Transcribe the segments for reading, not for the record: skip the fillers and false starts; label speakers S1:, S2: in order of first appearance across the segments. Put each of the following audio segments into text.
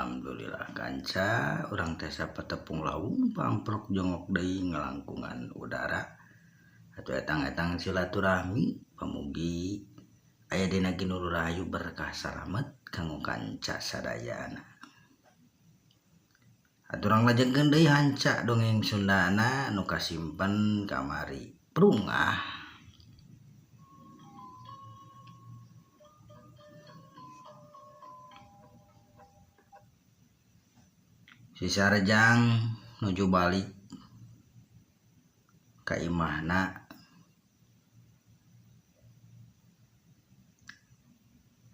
S1: Alhamdulillah kanca urang teh sapatepung laung pamprok jongok deui ngalangkungan udara atuh etang-etang silaturahmi pamugi aya dina Ginur Rahayu berkah salamet kanggo kanca sadayana. Aturang lajengkeun deui hanca dongeng Sundana anu kasimpen kamari prungah. Si Sarjang nuju balik ka imahna.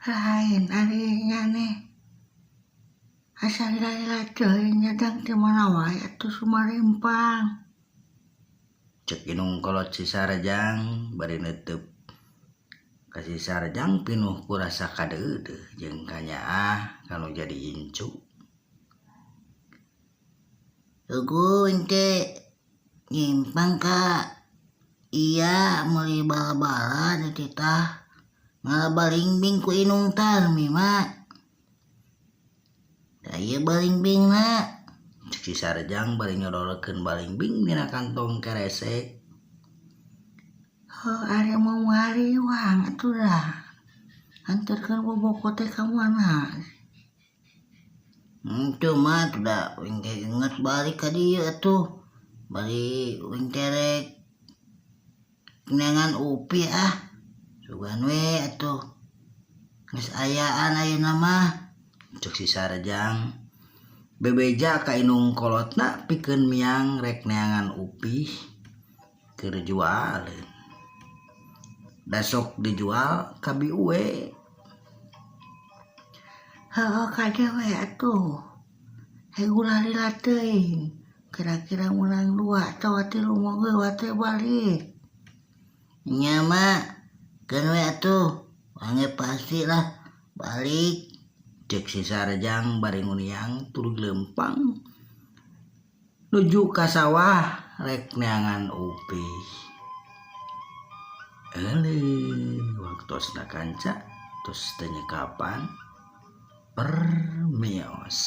S2: Lain ari nyane asa lila teuing nyadang teu mana wae atuh sumarimpang.
S1: Cek inung kolot si Sarjang bari neuteup ka si Sarjang pinuh ku rasa kadeudeuh jeung kanyaah kanu jadi incu.
S2: Tugu ente nyimpang ka iya meuli bala-bala di titah ngalabalingbing ku Inung Tarmi mak. Da ieu balingbingna
S1: Cek si Sarjang bari nyodorkeun balingbing dina kantong keresek.
S2: Ari mau ngariwang atuh dah. Anterkeun boboko teh ka mana? Cuma da wing teh inget balik ka dieu atuh. Bari wing terek neangan upi sugan we atuh. Geus ayaan ayeuna mah.
S1: Cek si Sarjang bebeja ka inung kolotna pikeun miang rek neangan upih keur jualeun. Da sok dijual ka bieu we.
S2: Heuh kade we atuh. Heula lila teuing. Kira-kira menang 2 atau 3 moge wate balik. Nya mak, keun we atuh. Wange pasti lah balik.
S1: Cek si Sarjang bari nguniang turug leumpang nuju ka sawah rek neangan upih. Waktosna kanca tos teu nyekapan permios.